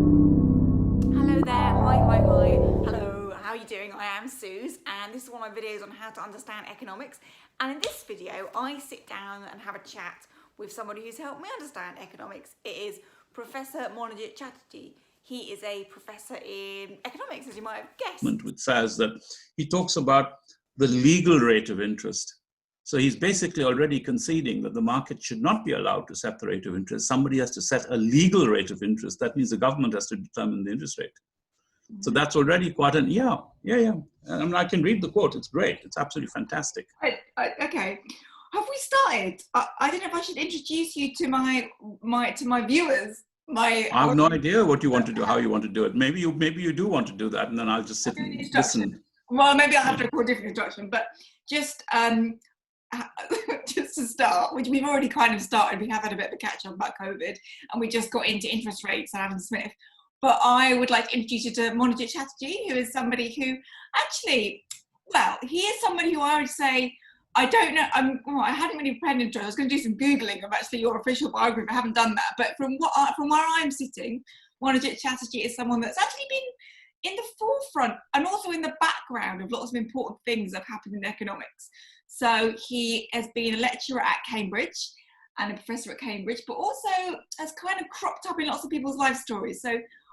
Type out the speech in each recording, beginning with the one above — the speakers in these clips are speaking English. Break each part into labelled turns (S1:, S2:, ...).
S1: Hello there, hi. Hello, how are you doing? I am Suze, and this is one of my videos on how to understand economics. And in this video, I sit down and have a chat with somebody who's helped me understand economics. It is Professor Monojit Chatterji. He is a professor in economics, as you might have guessed.
S2: Which says that he talks about the legal rate of interest. So he's basically already conceding that the market should not be allowed to set the rate of interest. Somebody has to set a legal rate of interest. That means the government has to determine the interest rate. So that's already quite an, yeah. And I can read the quote. It's great. It's absolutely fantastic.
S1: Okay. Have we started? I don't know if I should introduce you to my viewers.
S2: I have no idea what you want to do, how you want to do it. Maybe you do want to do that, and then I'll just sit and listen.
S1: Well, maybe I'll have to record a different introduction, but just just to start, which we've already kind of started. We have had a bit of a catch up about COVID, and we just got into interest rates and Adam Smith. But I would like to introduce you to Monojit Chatterji, who is somebody who actually, well, he is somebody who I would say, I don't know, I hadn't really prepared an intro. I was going to do some Googling of actually your official biography. I haven't done that. But from where I'm sitting, Monojit Chatterji is someone that's actually been in the forefront and also in the background of lots of important things that have happened in economics. So he has been a lecturer at Cambridge and a professor at Cambridge, but also has kind of cropped up in lots of people's life stories. So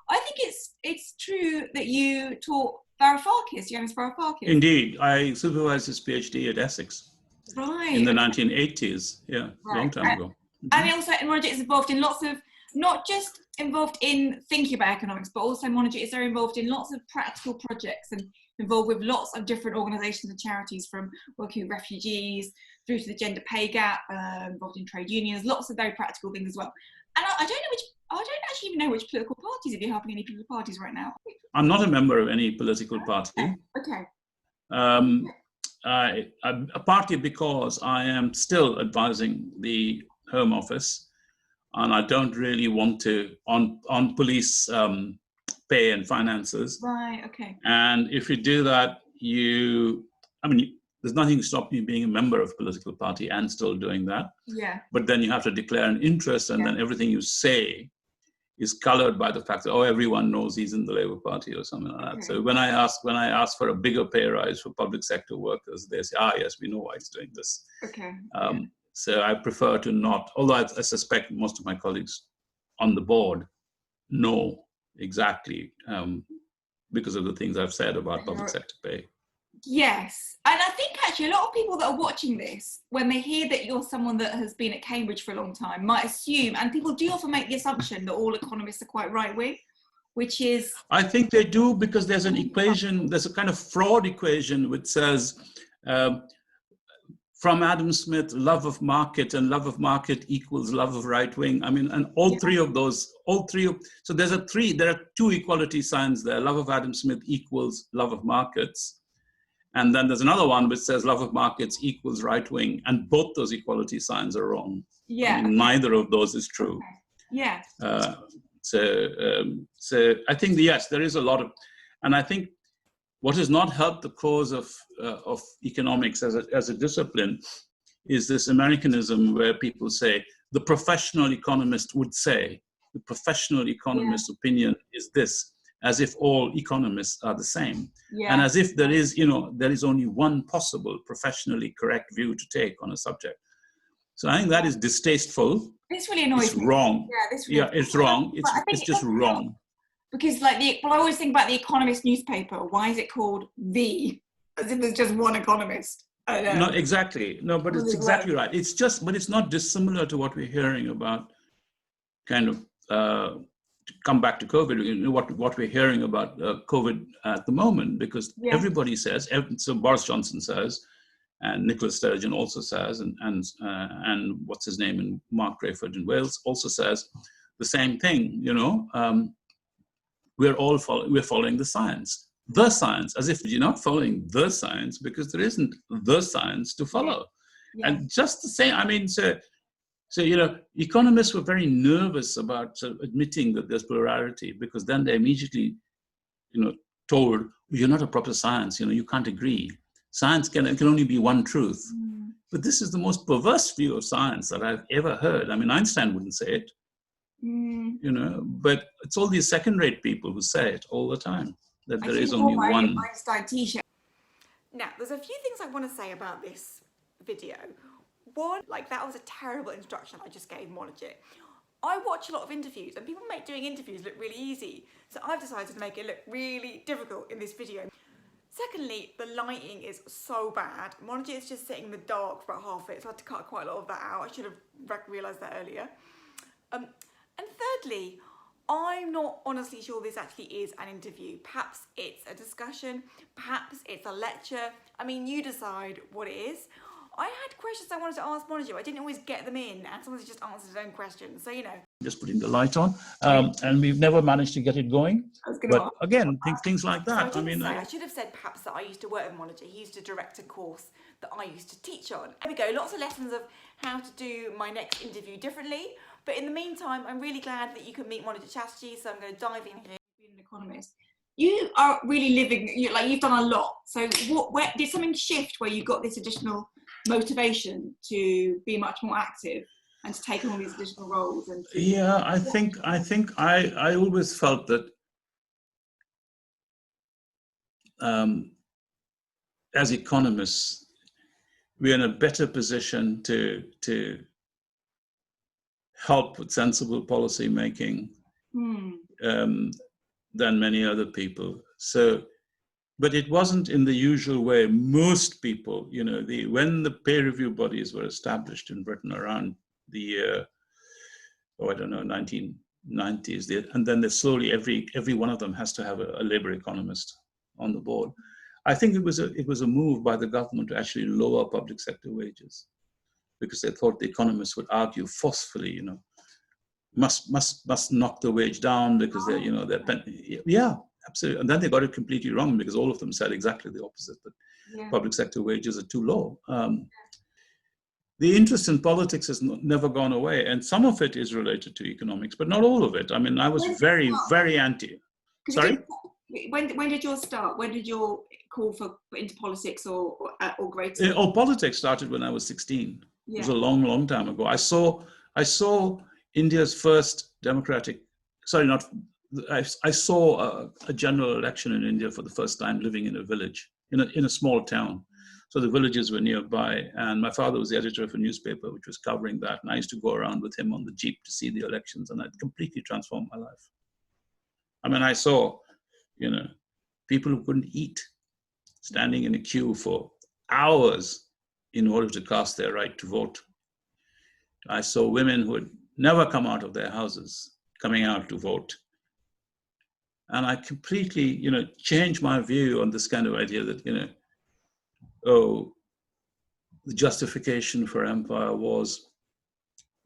S1: I think it's true that you taught Varoufakis, Yanis Varoufakis.
S2: Indeed, I supervised his PhD at Essex.
S1: Right.
S2: In the 1980s, yeah,
S1: right.
S2: Long time ago.
S1: And also Monojit is involved in lots of, not just involved in thinking about economics, but also Monojit is very involved in lots of practical projects and involved with lots of different organisations and charities, from working with refugees through to the gender pay gap, involved in trade unions, lots of very practical things as well. And I don't actually even know which political parties, if you're helping any political parties right now.
S2: I'm not a member of any political party.
S1: Okay.
S2: Partly because I am still advising the Home Office, and I don't really want to on police pay and finances.
S1: Right. Okay.
S2: And if you do that, there's nothing to stop you being a member of a political party and still doing that.
S1: Yeah.
S2: But then you have to declare an interest, and then everything you say is colored by the fact that, everyone knows he's in the Labour Party or something like that. So when I ask for a bigger pay rise for public sector workers, they say, yes, we know why he's doing this.
S1: Okay.
S2: So I prefer to not, although I suspect most of my colleagues on the board know exactly because of the things I've said about public sector pay.
S1: Yes, and I think actually a lot of people that are watching this, when they hear that you're someone that has been at Cambridge for a long time, might assume, and people do often make the assumption that all economists are quite right-wing, which is...
S2: I think they do, because there's an equation, there's a kind of fraud equation which says, from Adam Smith, love of market and love of market equals love of right-wing. And all three of those, so there are two equality signs there. Love of Adam Smith equals love of markets. And then there's another one which says love of markets equals right-wing, and both those equality signs are wrong.
S1: Yeah.
S2: Neither of those is true.
S1: Yeah.
S2: So I think, yes, there is a lot of, and I think what has not helped the cause of economics as a discipline is this Americanism where people say, the professional economist would say, the professional economist's opinion is this, as if all economists are the same.
S1: Yeah.
S2: And as if there is only one possible professionally correct view to take on a subject. So I think that is distasteful.
S1: This really annoys me.
S2: It's wrong. It's wrong. It's just wrong.
S1: Because I always think about the Economist newspaper. Why is it called The? As if there's just one economist.
S2: No, exactly. No, but it's exactly right. But it's not dissimilar to what we're hearing about kind of, to come back to COVID, what we're hearing about COVID at the moment, because everybody says, so Boris Johnson says, and Nicola Sturgeon also says, and what's his name, and Mark Rayford in Wales also says the same thing. We're following the science, as if you're not following the science because there isn't the science to follow. Yeah. And just the same, so economists were very nervous about admitting that there's plurality, because then they immediately, told, you're not a proper science, you can't agree. Science can only be one truth. But this is the most perverse view of science that I've ever heard. Einstein wouldn't say it. You know, but it's all these second-rate people who say it all the time, that there is only one.
S1: Einstein t-shirt.
S3: Now, there's a few things I want to say about this video. One, like, that was a terrible introduction I just gave Monojit. I watch a lot of interviews and people make doing interviews look really easy. So I've decided to make it look really difficult in this video. Secondly, the lighting is so bad. Monojit is just sitting in the dark for about half of it, so I had to cut quite a lot of that out. I should have realised that earlier. And thirdly, I'm not honestly sure this actually is an interview. Perhaps it's a discussion, perhaps it's a lecture. I mean, you decide what it is. I had questions I wanted to ask Monojit, I didn't always get them in, and sometimes he just answered his own questions, so you know.
S2: Just putting the light on, and we've never managed to get it going. But again, things like that.
S3: So I should have said perhaps that I used to work with Monojit. He used to direct a course that I used to teach on. There we go, lots of lessons of how to do my next interview differently. But in the meantime, I'm really glad that you could meet Monojit Chatterji, so I'm going to dive in here.
S1: Being an economist, you are really living, you've done a lot. So where did something shift where you got this additional motivation to be much more active and to take on all these additional roles? And
S2: yeah, I think I always felt that as economists, we're in a better position to help with sensible policy making than many other people. So, but it wasn't in the usual way. Most people, you know, when the peer review bodies were established in Britain around the year, 1990s, and then they slowly, every one of them has to have a labor economist on the board. I think it was a move by the government to actually lower public sector wages, because they thought the economists would argue forcefully, you know, must knock the wage down because they're, you know, yeah, absolutely. And then they got it completely wrong, because all of them said exactly the opposite, that public sector wages are too low. The interest in politics has never gone away, and some of it is related to economics, but not all of it. I mean, I was very, very anti. Sorry?
S1: When did yours start? When did your call for into politics or greater?
S2: Politics started when I was 16. It was a long, long time ago. I saw India's first democratic, I saw a general election in India for the first time living in a village, in a small town. So the villages were nearby, and my father was the editor of a newspaper which was covering that, and I used to go around with him on the jeep to see the elections, and it completely transformed my life. I mean, I saw, you know, people who couldn't eat standing in a queue for hours in order to cast their right to vote. I saw women who had never come out of their houses coming out to vote. And I completely, you know, changed my view on this kind of idea that, you know, the justification for empire was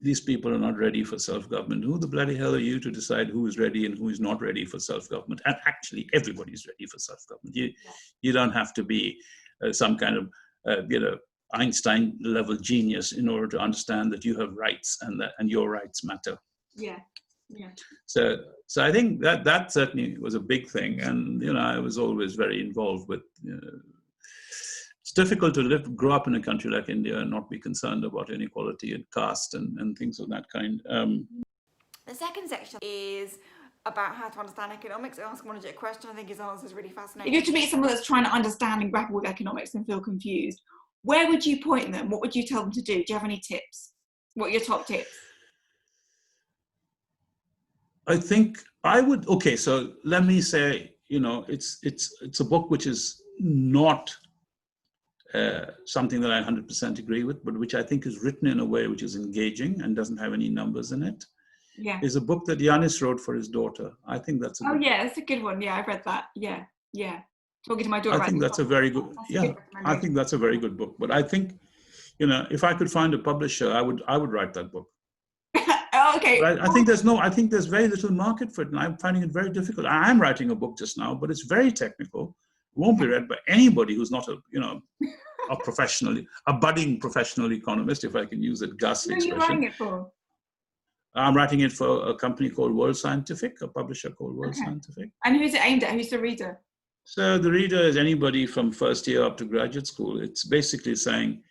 S2: these people are not ready for self-government. Who the bloody hell are you to decide who is ready and who is not ready for self-government? And actually, everybody's ready for self-government. You don't have to be some kind of, you know, Einstein-level genius in order to understand that you have rights and your rights matter.
S1: Yeah.
S2: So I think that certainly was a big thing, and you know, I was always very involved with. It's difficult to grow up in a country like India and not be concerned about inequality and caste and things of that kind.
S3: The second section is about how to understand economics. I asked Monojit a question. I think his answer is really fascinating.
S1: If you're to meet someone that's trying to understand and grapple with economics and feel confused, where would you point them? What would you tell them to do? Do you have any tips? What are your top tips?
S2: I think I would. Okay, so let me say, you know, it's a book which is not something that I 100% agree with, but which I think is written in a way which is engaging and doesn't have any numbers in it.
S1: Yeah.
S2: Is a book that Yanis wrote for his daughter. I think that's a good
S1: yeah, that's a good one. Yeah, I've read that. Yeah. Talking to my daughter.
S2: I think that's a very good. I think that's a very good book. But I think, you know, if I could find a publisher, I would write that book.
S1: Okay.
S2: But I think there's very little market for it, and I'm finding it very difficult. I'm writing a book just now, but it's very technical. It won't be read by anybody who's not a budding professional economist, if I can use that ghastly expression.
S1: Who are you writing it for?
S2: I'm writing it for a company called World Scientific, a publisher called World Scientific.
S1: And who's it aimed at? Who's the reader?
S2: So the reader is anybody from first year up to graduate school. It's basically saying,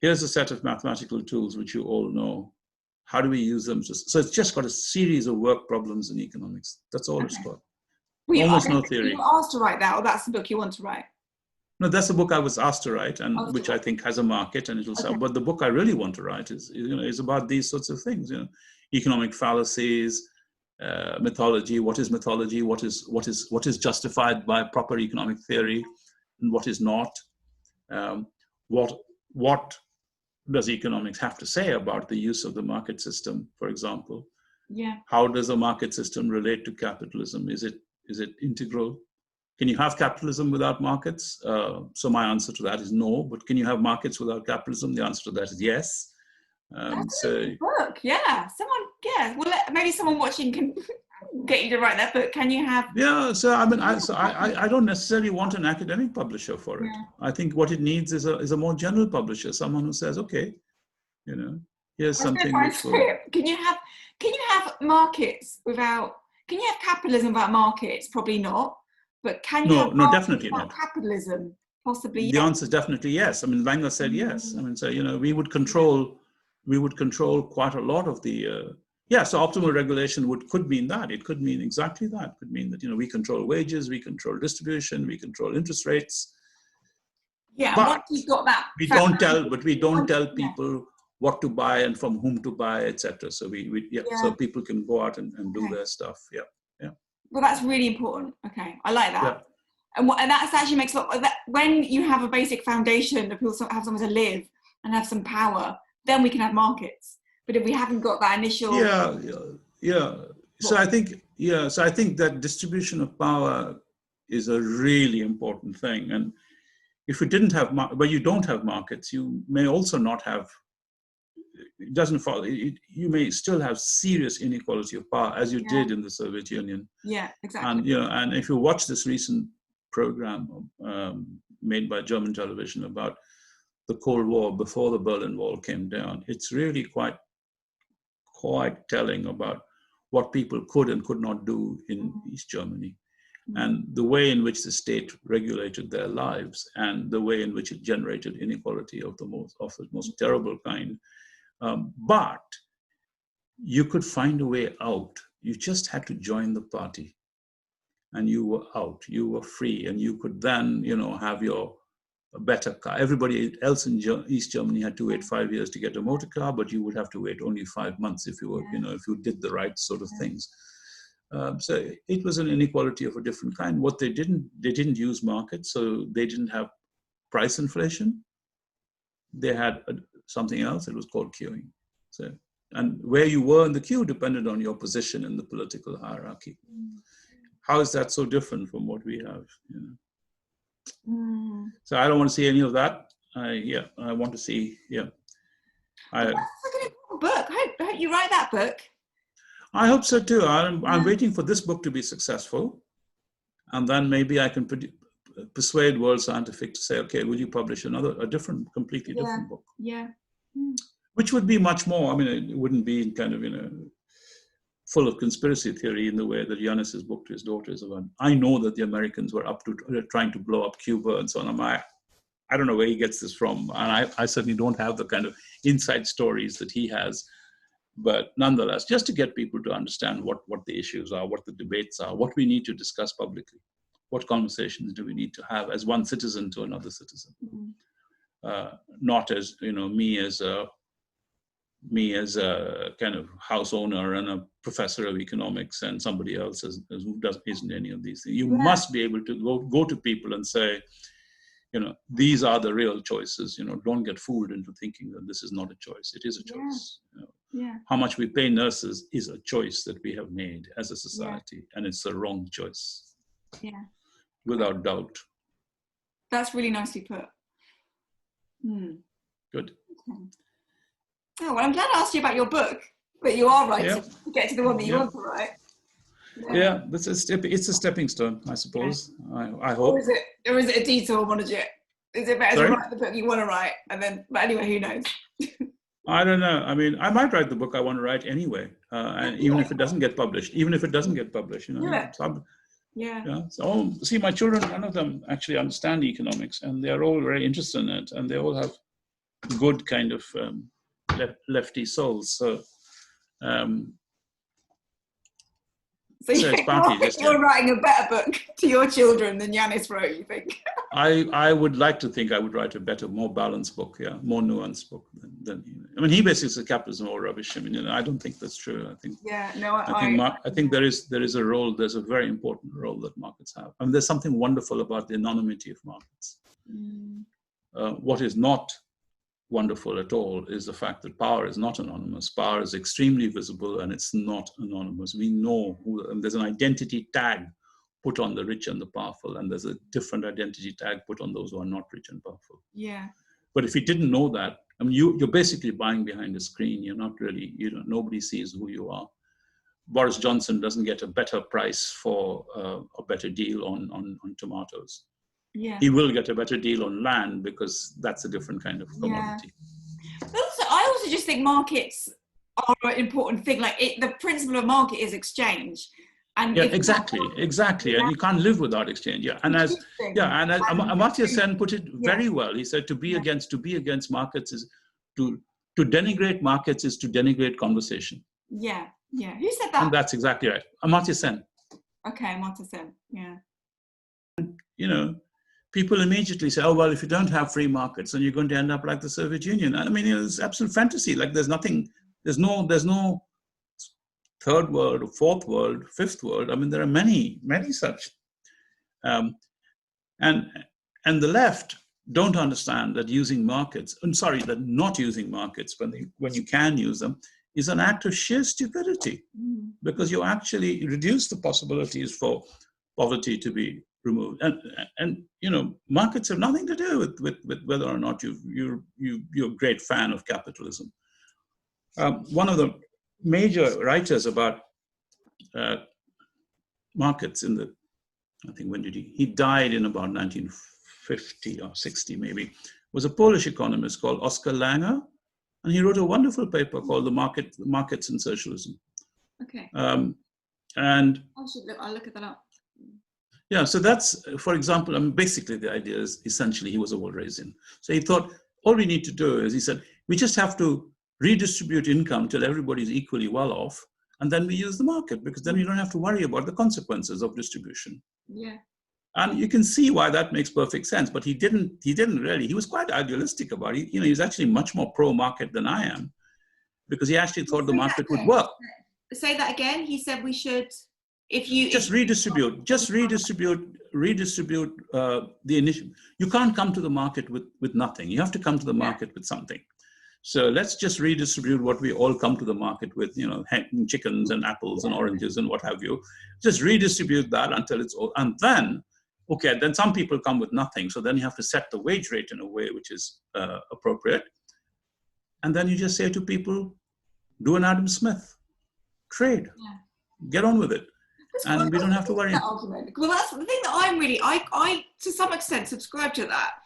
S2: here's a set of mathematical tools which you all know. how do we use them? So it's just got a series of work problems in economics. That's all it's got. Almost no theory.
S1: You were asked to write that, or that's the book you want to write?
S2: No, that's the book I was asked to write, and which I think has a market, and it'll sell. But the book I really want to write is about these sorts of things. Economic fallacies, mythology. What is mythology? What is justified by proper economic theory, and what is not? What does economics have to say about the use of the market system, for example?
S1: Yeah.
S2: How does the market system relate to capitalism? Is it integral? Can you have capitalism without markets? So my answer to that is no. But can you have markets without capitalism? The answer to that is yes.
S1: That's a good book. Yeah. Well, maybe someone watching can get you to write that book. Can you have?
S2: Yeah. So I mean, I don't necessarily want an academic publisher for it.
S1: Yeah.
S2: I think what it needs is a more general publisher, someone who says, okay, here's something.
S1: Can you have markets without? Can you have capitalism without markets? Probably not. But can you have
S2: no, definitely not.
S1: Capitalism? Possibly.
S2: The answer is definitely yes. I mean, Langer said yes. I mean, so we would control quite a lot of the. So optimal regulation could mean that. It could mean exactly that. It could mean that we control wages, we control distribution, we control interest rates.
S1: Yeah,
S2: but
S1: once you've got that,
S2: we don't tell people what to buy and from whom to buy, etc. So so people can go out and do their stuff. Yeah.
S1: Well, that's really important. Okay, I like that.
S2: Yeah.
S1: And that actually makes a lot of that. When you have a basic foundation that people have somewhere to live and have some power, then we can have markets. But if we haven't got that initial...
S2: So I think that distribution of power is a really important thing. And if you didn't have, you don't have markets, you may also not have, it doesn't follow, you may still have serious inequality of power, as you did in the Soviet Union.
S1: Yeah, exactly.
S2: And if you watch this recent program made by German television about the Cold War before the Berlin Wall came down, it's really quite telling about what people could and could not do in East Germany, and the way in which the state regulated their lives, and the way in which it generated inequality of the most terrible kind. But you could find a way out. You just had to join the party, and you were out. You were free, and you could then, have your better car. Everybody else in East Germany had to wait 5 years to get a motor car, but you would have to wait only 5 months if you were, if you did the right sort of things. So it was an inequality of a different kind. What they didn't use markets, so they didn't have price inflation. They had something else. It was called queuing. So, and where you were in the queue depended on your position in the political hierarchy. How is that so different from what we have? So I don't want to see any of that. I want to see. That's
S1: like an important book. I hope you write that book.
S2: I hope so too. I'm waiting for this book to be successful, and then maybe I can persuade World Scientific to say, okay, will you publish completely different book?
S1: Yeah.
S2: Which would be much more. I mean, it wouldn't be kind of full of conspiracy theory in the way that Yanis's book to his daughter is about. I know that the Americans were up to trying to blow up Cuba and so on. I don't know where he gets this from, and I certainly don't have the kind of inside stories that he has. But nonetheless, just to get people to understand what the issues are, what the debates are, what we need to discuss publicly, what conversations do we need to have as one citizen to another citizen, not as me as a kind of house owner and a professor of economics, and somebody else who isn't any of these things. You must be able to go to people and say, these are the real choices. Don't get fooled into thinking that this is not a choice. It is a choice. How much we pay nurses is a choice that we have made as a society, and it's the wrong choice.
S1: Yeah.
S2: Without doubt.
S1: That's really nicely put.
S2: Good.
S1: Okay. Oh, well, I'm glad I asked you about your book, but you are right to get to the one that you want to write.
S2: Yeah, it's a stepping stone, I suppose. I hope.
S1: Or is it a detour, Monojit? Is it better to write the book you want to write, and then? But anyway, who knows?
S2: I don't know. I mean, I might write the book I want to write anyway, and even if it doesn't get published. So, see, my children, none of them actually understand economics, and they're all very interested in it, and they all have good kind of lefty souls. So
S1: So
S2: it's partly just,
S1: you're writing a better book to your children than Yanis wrote, you think?
S2: I would like to think I would write a better, more balanced book, yeah, more nuanced book than I mean, he basically says capitalism all rubbish. I mean, I don't think that's true. I think I think there is a role. There's a very important role that markets have. I mean, there's something wonderful about the anonymity of markets. What is not wonderful at all is the fact that power is not anonymous. Power is extremely visible, and it's not anonymous. We know who, and there's an identity tag put on the rich and the powerful, and there's a different identity tag put on those who are not rich and powerful.
S1: Yeah.
S2: But if you didn't know that, I mean, you're basically buying behind a screen. You're not really, nobody sees who you are. Boris Johnson doesn't get a better price for a better deal on tomatoes.
S1: Yeah.
S2: He will get a better deal on land because that's a different kind of commodity.
S1: Yeah. I also just think markets are an important thing. Like the principle of market is exchange. And
S2: yeah, exactly. Yeah. And you can't live without exchange. Yeah, and Amartya Sen put it very well. He said to be against markets is to denigrate markets is to denigrate conversation.
S1: Yeah. Who said that?
S2: And that's exactly right. Amartya Sen.
S1: Okay, Amartya Sen. Yeah.
S2: People immediately say, "Oh well, if you don't have free markets, then you're going to end up like the Soviet Union." I mean, it's absolute fantasy. Like there's no third world, fourth world, fifth world. I mean, there are many such. And the left don't understand that using markets, that not using markets when you can use them is an act of sheer stupidity, because you actually reduce the possibilities for poverty to be removed. And markets have nothing to do with whether or not you're a great fan of capitalism. One of the major writers about markets I think when did he died in about 1950 or 60 maybe, was a Polish economist called Oskar Langer, and he wrote a wonderful paper called The Markets in Socialism.
S1: Okay.
S2: And
S1: I'll look at that up.
S2: Yeah, so that's, for example, I mean, basically the idea is essentially he was a Walrasian. So he thought, all we need to do is, he said, we just have to redistribute income till everybody's equally well off, and then we use the market, because then you don't have to worry about the consequences of distribution.
S1: Yeah.
S2: And you can see why that makes perfect sense, but he didn't really, he was quite idealistic about it. He was actually much more pro-market than I am, because he actually thought the market would work.
S1: Say that again. He said we should, redistribute the initial. You can't come to the market with nothing. You have to come to the market with something. So let's just redistribute what we all come to the market with, chickens and apples and oranges and what have you. Just redistribute that until it's all, and then, then some people come with nothing. So then you have to set the wage rate in a way which is appropriate. And then you just say to people, do an Adam Smith, trade, get on with it. And we don't have to worry. Well, that's the thing that I to some extent subscribe to that.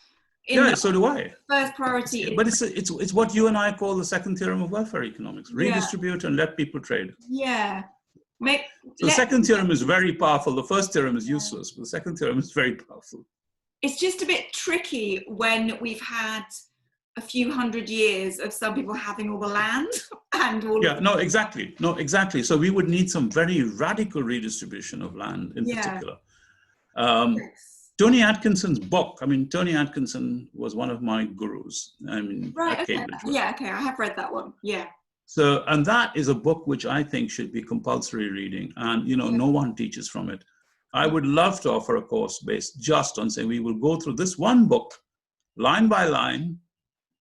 S2: So do I.
S1: First priority.
S2: But it's what you and I call the second theorem of welfare economics. Redistribute and let people trade.
S1: Yeah.
S2: The second theorem is very powerful. The first theorem is useless, but the second theorem is very powerful.
S1: It's just a bit tricky when we've had a few hundred years of some people having all the land and all.
S2: Yeah, no, exactly. So we would need some very radical redistribution of land in particular. Tony Atkinson's book. I mean, Tony Atkinson was one of my gurus. I mean, at Cambridge.
S1: Yeah, okay, I have read that one. Yeah.
S2: So, and that is a book which I think should be compulsory reading, and no one teaches from it. I would love to offer a course based just on saying we will go through this one book, line by line,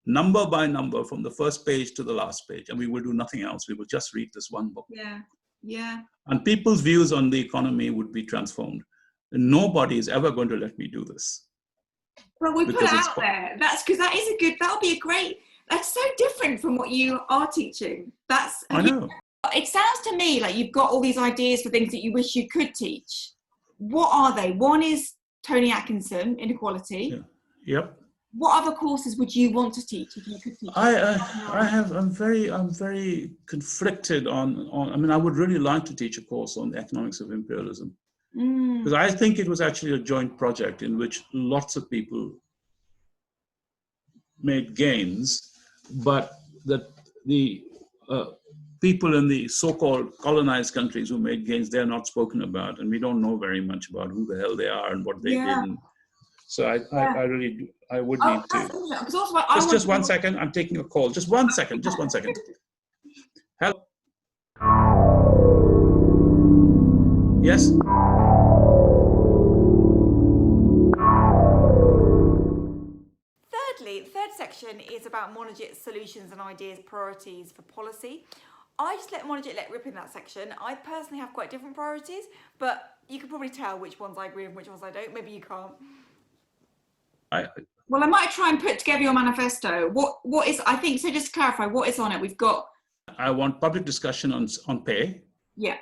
S2: number by number, from the first page to the last page, and we will do nothing else. We will just read this one book.
S1: Yeah.
S2: And people's views on the economy would be transformed. Nobody is ever going to let me do this.
S1: Well, we put it out there. That's because that'll be a great, that's so different from what you are teaching.
S2: I know.
S1: It sounds to me like you've got all these ideas for things that you wish you could teach. What are they? One is Tony Atkinson, inequality.
S2: Yeah. Yep.
S1: What other courses would you want to teach if you could teach?
S2: I'm very conflicted on. I mean, I would really like to teach a course on the economics of imperialism, because I think it was actually a joint project in which lots of people made gains, but that the people in the so-called colonized countries who made gains, they're not spoken about, and we don't know very much about who the hell they are and what they did. And so I really do, I would need to. Just 1 second. I'm taking a call. Just 1 second. Just 1 second. Hello. Yes.
S3: Thirdly, the third section is about Monojit's solutions and ideas, priorities for policy. I just let Monojit let rip in that section. I personally have quite different priorities, but you can probably tell which ones I agree with and which ones I don't. Maybe you can't.
S1: Well, I might try and put together your manifesto. What is, I think, so just to clarify, what is on it? We've got...
S2: I want public discussion on pay.
S1: Yeah.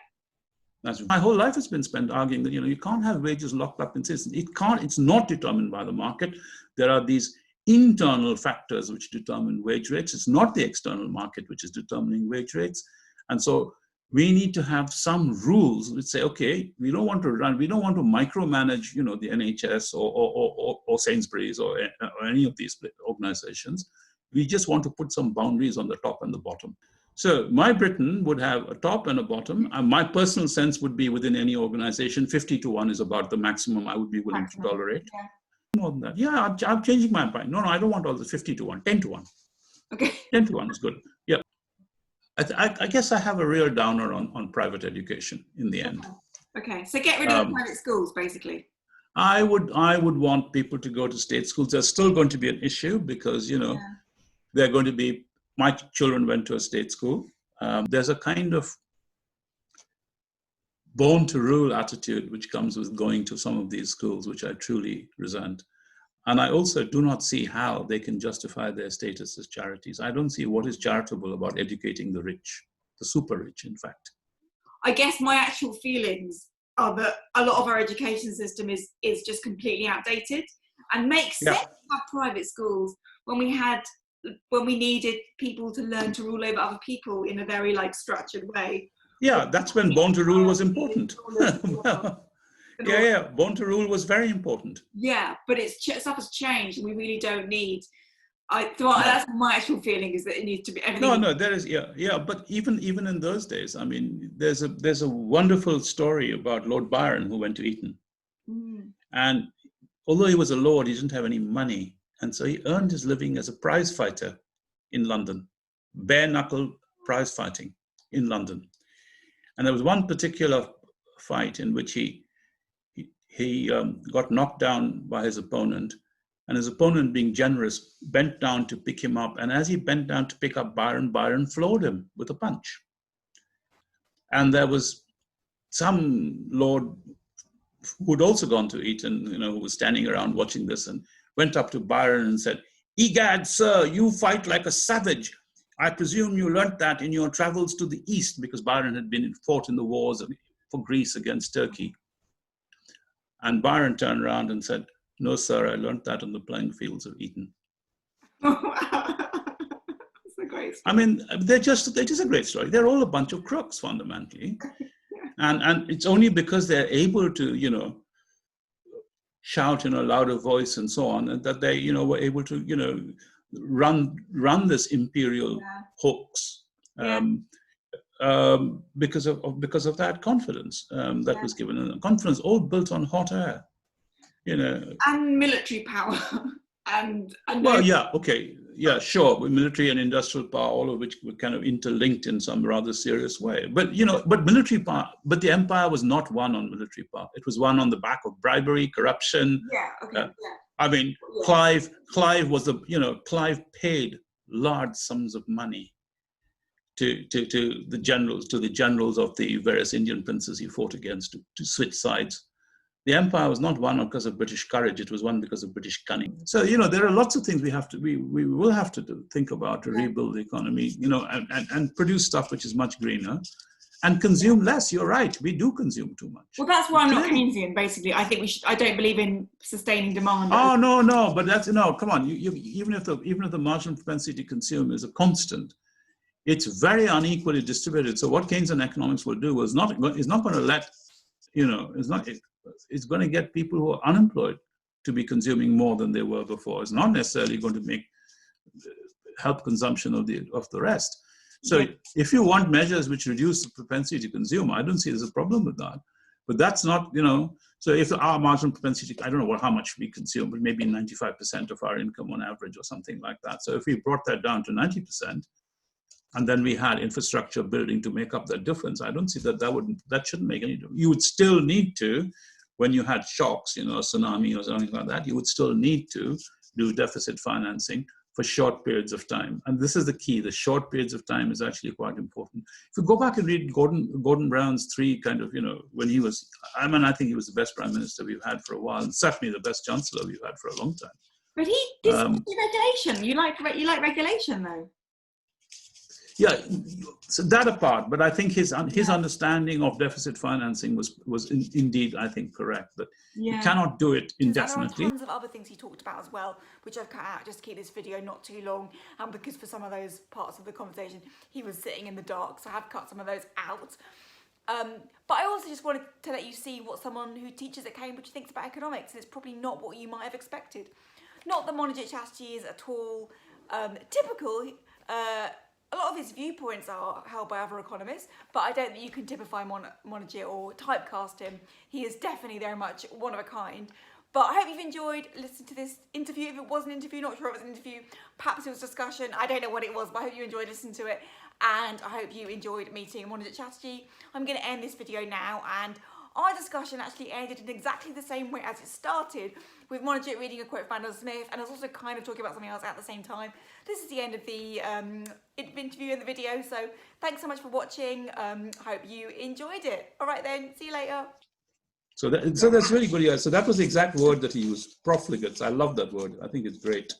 S2: That's, my whole life has been spent arguing that, you can't have wages locked up in systems. It's not determined by the market. There are these internal factors which determine wage rates. It's not the external market which is determining wage rates. And so we need to have some rules which say, okay, we don't want to micromanage, the NHS or Sainsbury's or any of these organizations. We just want to put some boundaries on the top and the bottom. So my Britain would have a top and a bottom. My personal sense would be within any organization, 50-1 is about the maximum I would be willing to tolerate.
S1: Yeah.
S2: More than that. Yeah, I'm changing my mind. No, I don't want all the 50-1, 10-1.
S1: Okay.
S2: 10-1 is good. Yeah. I guess I have a real downer on private education in the end.
S1: Okay, so get rid of private schools, basically.
S2: I would want people to go to state schools. There's still going to be an issue because, they're going to be, my children went to a state school. There's a kind of born to rule attitude which comes with going to some of these schools, which I truly resent. And I also do not see how they can justify their status as charities. I don't see what is charitable about educating the rich, the super rich, in fact.
S1: I guess my actual feelings are that a lot of our education system is just completely outdated, and makes sense to have private schools when we needed people to learn to rule over other people in a very structured way. Yeah,
S2: that's when born to rule was important. Born to rule was very important.
S1: Yeah, but stuff has changed, and we really don't need. That's my actual feeling, is that it needs to be everything.
S2: No, there is but even in those days, I mean, there's a wonderful story about Lord Byron who went to Eton, and although he was a lord, he didn't have any money, and so he earned his living as a prize fighter in London, bare knuckle prize fighting in London, and there was one particular fight in which he got knocked down by his opponent. And his opponent, being generous, bent down to pick him up. And as he bent down to pick up Byron, Byron floored him with a punch. And there was some lord who'd also gone to Eton, who was standing around watching this, and went up to Byron and said, "Egad, sir, you fight like a savage. I presume you learnt that in your travels to the East," because Byron had fought in the wars for Greece against Turkey. And Byron turned around and said, "No, sir, I learned that on the playing fields of Eton."
S1: That's a great story.
S2: I mean, they're just a great story. They're all a bunch of crooks, fundamentally. And it's only because they're able to, shout in a louder voice and so on, and that they, were able to, run this imperial hoax. Because of that confidence that was given, and confidence all built on hot air.
S1: And military power, and
S2: with military and industrial power, all of which were kind of interlinked in some rather serious way. But military power, but the empire was not won on military power. It was won on the back of bribery, corruption. I mean, Clive was Clive paid large sums of money to the generals of the various Indian princes he fought against to switch sides. The empire was not won because of British courage; it was won because of British cunning. So there are lots of things we will have to think about to rebuild the economy, and produce stuff which is much greener, and consume less. You're right; we do consume too much.
S1: Well, that's why I'm not Keynesian. Basically, I think I don't believe in sustaining demand.
S2: Oh no! But that's come on. Even if the marginal propensity to consume is a constant, it's very unequally distributed. So what Keynesian economics will do is not going to let it's going to get people who are unemployed to be consuming more than they were before. It's not necessarily going to help consumption of the rest. So if you want measures which reduce the propensity to consume, I don't see there's a problem with that. But that's not, so if our marginal propensity, I don't know how much we consume, but maybe 95% of our income on average or something like that. So if we brought that down to 90%, and then we had infrastructure building to make up that difference, I don't see that shouldn't make any difference. You would still need to, when you had shocks, a tsunami or something like that, you would still need to do deficit financing for short periods of time. And this is the key. The short periods of time is actually quite important. If you go back and read Gordon Brown's three kind of, when he was, I think he was the best prime minister we've had for a while, and certainly the best chancellor we've had for a long time.
S1: But this is regulation. You like regulation though.
S2: Yeah, so that apart, but I think his understanding of deficit financing was indeed, I think, correct. That you cannot do it indefinitely.
S3: There are tons of other things he talked about as well, which I've cut out just to keep this video not too long, and because for some of those parts of the conversation he was sitting in the dark, so I have cut some of those out. But I also just wanted to let you see what someone who teaches at Cambridge thinks about economics, and it's probably not what you might have expected. Not that Monojit Chatterji is at all typical. A lot of his viewpoints are held by other economists, but I don't think you can typify Monojit or typecast him. He is definitely very much one of a kind. But I hope you've enjoyed listening to this interview. If it was an interview, not sure if it was an interview, perhaps it was discussion. I don't know what it was, but I hope you enjoyed listening to it. And I hope you enjoyed meeting Monojit Chatterji. I'm going to end this video now, and our discussion actually ended in exactly the same way as it started, with Monojit reading a quote from Adam Smith, and I was also kind of talking about something else at the same time. This is the end of the interview and the video, so thanks so much for watching. Hope you enjoyed it. All right then, see you later.
S2: So that's really good. Yeah. So that was the exact word that he used, profligates. I love that word. I think it's great.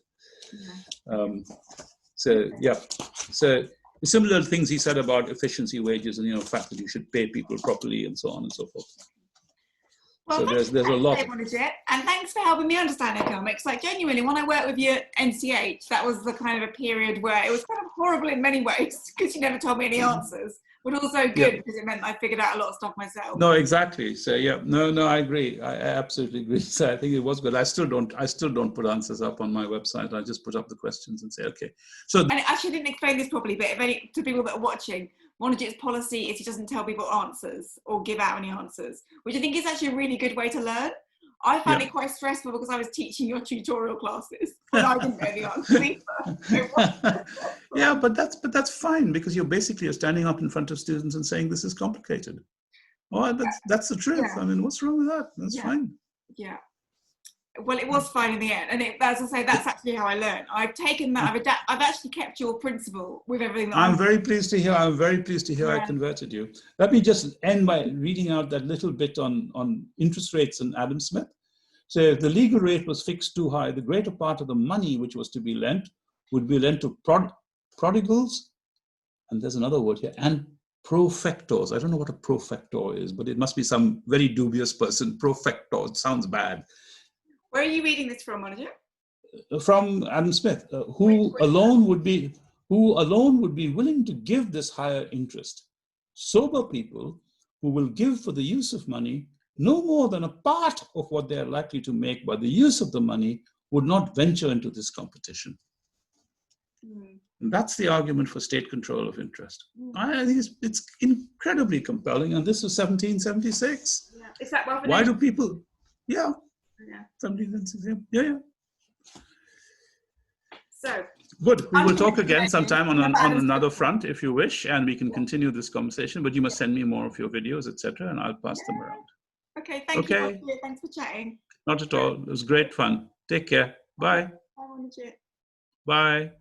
S2: So similar things he said about efficiency wages and the fact that you should pay people properly and so on and so forth.
S1: Well,
S2: so there's a lot.
S1: And thanks for helping me understand economics. Like genuinely, when I worked with you at NCH, that was the kind of a period where it was kind of horrible in many ways because you never told me any answers, but also good because it meant I figured out a lot of stuff myself. No, exactly. So I agree. I absolutely agree. So I think it was good. I still don't put answers up on my website. I just put up the questions and say, okay. So and I actually didn't explain this properly, but to people that are watching, Monojit's policy is he doesn't tell people answers or give out any answers, which I think is actually a really good way to learn. I found it quite stressful because I was teaching your tutorial classes and I didn't know the answers either. Yeah, but that's fine because you're standing up in front of students and saying this is complicated. Oh, that's the truth. Yeah. I mean, what's wrong with that? That's fine. Yeah. Well, it was fine in the end, and as I say, that's actually how I learned. I've taken that. I've actually kept your principle with everything. I'm very pleased to hear. I'm very pleased to hear I converted you. Let me just end by reading out that little bit on interest rates and Adam Smith. So, if the legal rate was fixed too high, the greater part of the money which was to be lent would be lent to prodigals, and there's another word here, and profectors. I don't know what a profector is, but it must be some very dubious person. Profector. It sounds bad. Where are you reading this from, Monojit? From Adam Smith, who alone would be willing to give this higher interest. Sober people who will give for the use of money no more than a part of what they are likely to make by the use of the money would not venture into this competition. And that's the argument for state control of interest. I think it's incredibly compelling, and this was 1776. Yeah. Is that well? Why do people? Yeah. Yeah. 1776. Yeah. So good. We will talk again sometime on another front if you wish, and we can continue this conversation. But you must send me more of your videos, etc., and I'll pass them around. Okay. Thank you. Thanks for chatting. Not at all. It was great fun. Take care. Bye. Bye.